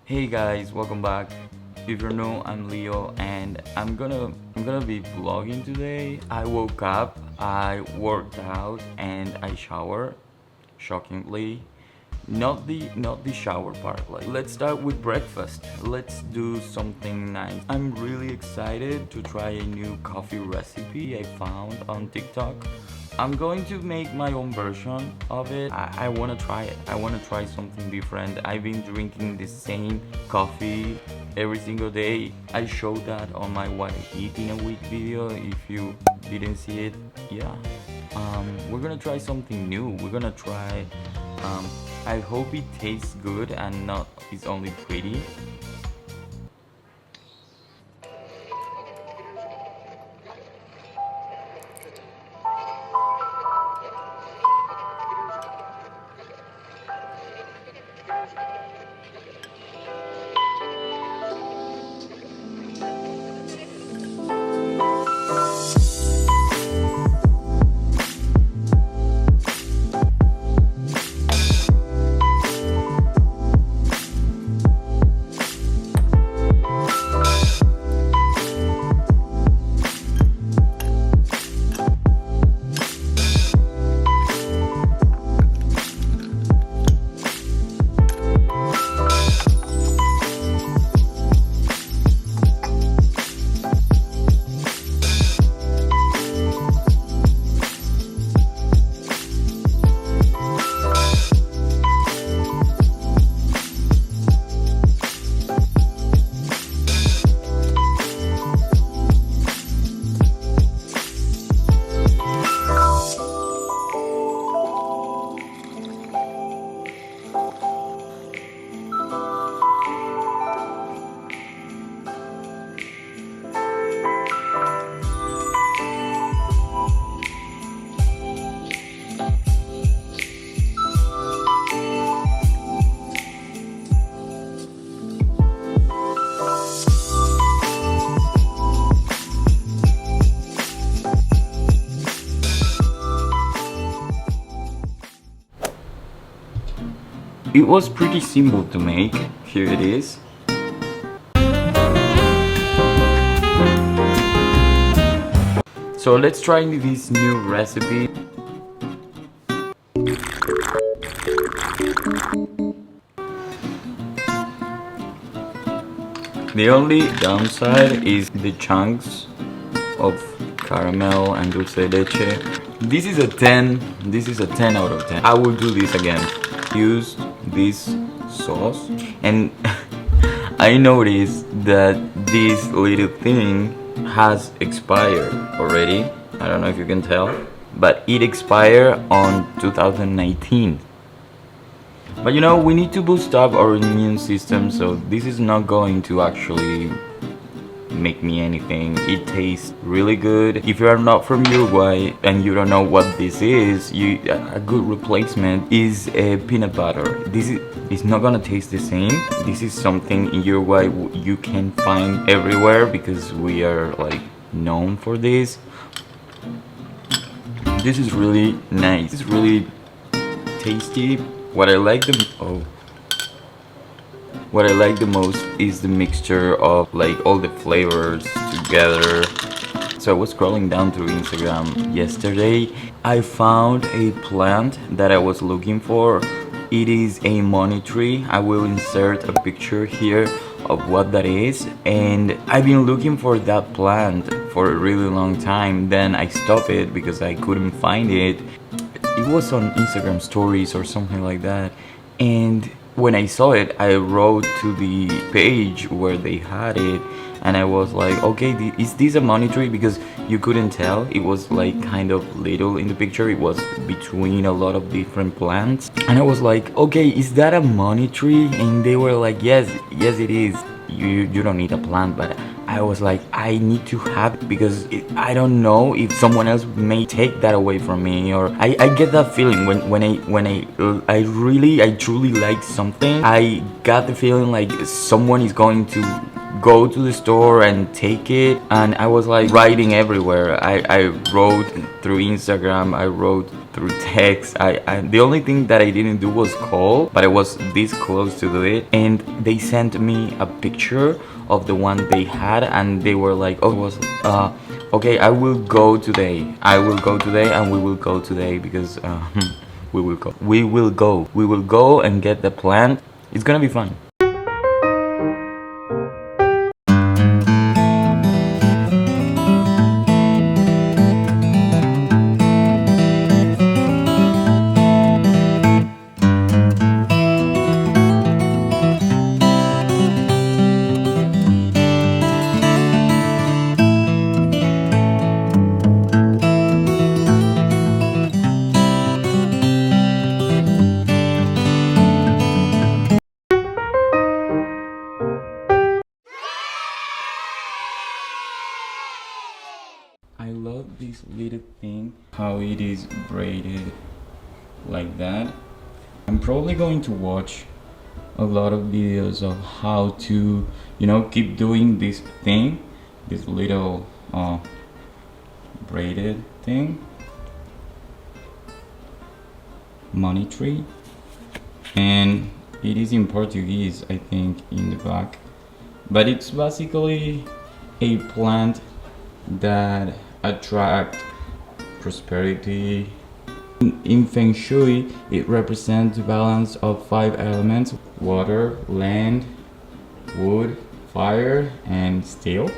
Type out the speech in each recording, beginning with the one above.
Hey guys, welcome back. If you're new, I'm Leo and I'm gonna be vlogging today. I woke up, I worked out and I showered. Shockingly. Not the shower part. Like let's start with breakfast. Let's do something nice. I'm really excited to try a new coffee recipe I found on TikTok. I'm going to make my own version of it. I want to try it. I want to try something different. I've been drinking the same coffee every single day. I showed that on my what I eat in a week video. If you didn't see it, yeah. We're gonna try something new. We're gonna try. I hope it tastes good and not is only pretty. It was pretty simple to make. Here it is. So let's try this new recipe. The only downside is the chunks of caramel and dulce de leche. This is a 10. This is a 10 out of 10. I will do this again. Use this sauce and I noticed that this little thing has expired already. I don't know if you can tell, but it expired on 2019. But you know, we need to boost up our immune system, so this is not going to actually make me anything. It tastes really good. If you are not from Uruguay and you don't know what this is, a good replacement is a peanut butter. This is not gonna taste the same. This is something in Uruguay you can find everywhere because we are like known for this. This is really nice. It's really tasty. What I like What I like the most is the mixture of like all the flavors together. So I was scrolling down through Instagram yesterday. I found a plant that I was looking for. It is a money tree. I will insert a picture here of what that is. And I've been looking for that plant for a really long time. Then I stopped it because I couldn't find it. It was on Instagram stories or something like that. And when I saw it, I wrote to the page where they had it, and I was like, okay, is this a money tree? Because you couldn't tell. It was like kind of little in the picture. It was between a lot of different plants, and I was like, okay, is that a money tree? And they were like, yes it is. You don't need a plant. But I was like, I need to have it because I don't know if someone else may take that away from me, or I get that feeling when I truly like something. I got the feeling like someone is going to go to the store and take it. And I was like writing everywhere. I wrote through Instagram, I wrote through text. The only thing that I didn't do was call, but I was this close to do it, and they sent me a picture of the one they had, and they were like, oh, it was okay, I will go today, and we will go today, because we will go and get the plant. It's gonna be fun. I love this little thing, how it is braided like that. I'm probably going to watch a lot of videos of how to, you know, keep doing this thing, this little braided thing, money tree, and it is in Portuguese, I think, in the back, but it's basically a plant that attract prosperity. In Feng Shui, it represents the balance of 5 elements: water, land, wood, fire, and steel.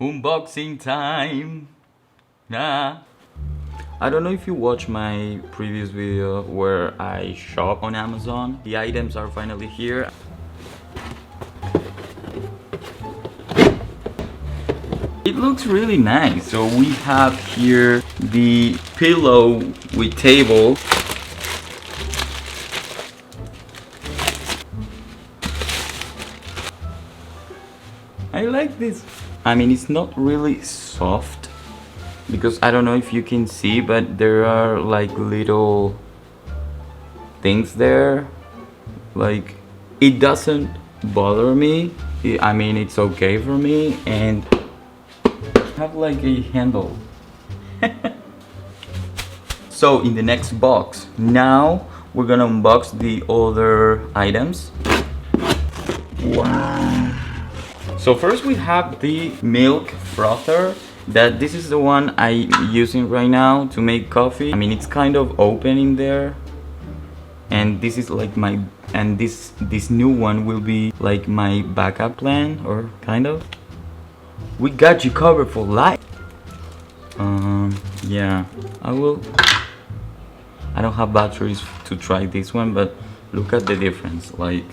Unboxing time! Nah. I don't know if you watched my previous video where I shop on Amazon. The items are finally here. It looks really nice. So we have here the pillow with table. I like this. I mean, it's not really soft, because I don't know if you can see, but there are like little things there. Like, it doesn't bother me. I mean, it's okay for me, and have like a handle. So in the next box, now we're gonna unbox the other items. Wow. So first we have the milk frother. This is the one I'm using right now to make coffee. I mean, it's kind of open in there, and this is like this new one will be like my backup plan, or kind of. We got you covered for life. Yeah, I don't have batteries to try this one, but look at the difference. Like,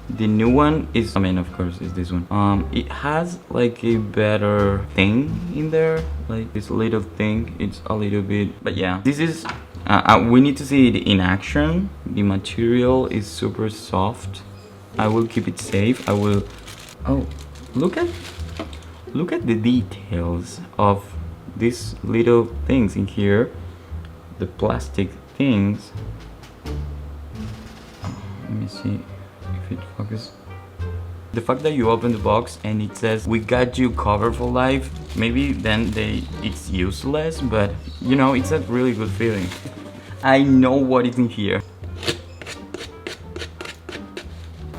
the new one is, I mean, of course, is this one. It has like a better thing in there, like this little thing. It's a little bit, but yeah, this is. We need to see it in action. The material is super soft. I will keep it safe. I will. Oh, look at the details of these little things in here. The plastic things. Let me see if it focuses. The fact that you open the box and it says we got you covered for life, maybe then it's useless, but you know, it's a really good feeling. I know what is in here.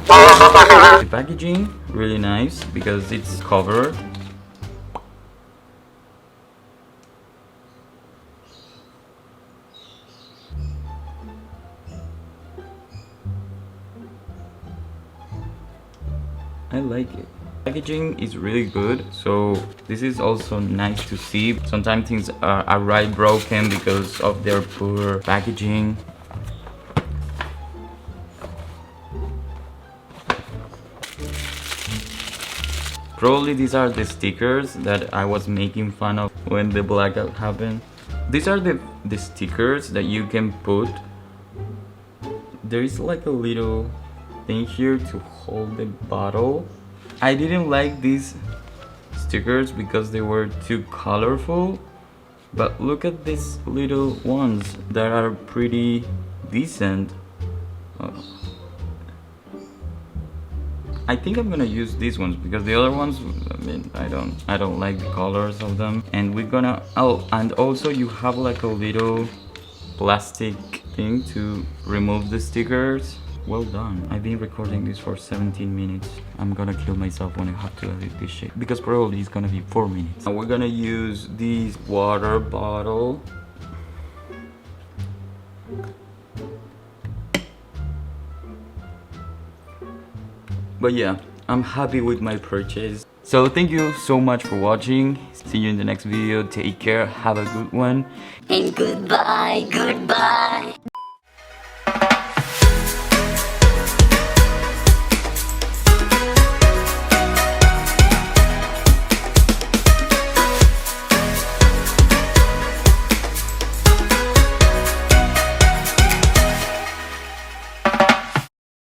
The packaging, really nice because it's covered. I like it. Packaging is really good, so this is also nice to see. Sometimes things are right broken because of their poor packaging. Probably these are the stickers that I was making fun of when the blackout happened. These are the stickers that you can put. There is like a little thing here to hold the bottle. I didn't like these stickers because they were too colorful, but look at these little ones that are pretty decent. I think I'm gonna use these ones because the other ones, I mean, I don't like the colors of them. And we're gonna, oh, and also you have like a little plastic thing to remove the stickers. Well done. I've been recording this for 17 minutes. I'm gonna kill myself when I have to edit this shit because probably it's gonna be 4 minutes. And we're gonna use this water bottle. But yeah, I'm happy with my purchase. So thank you so much for watching. See you in the next video. Take care. Have a good one. And goodbye, goodbye.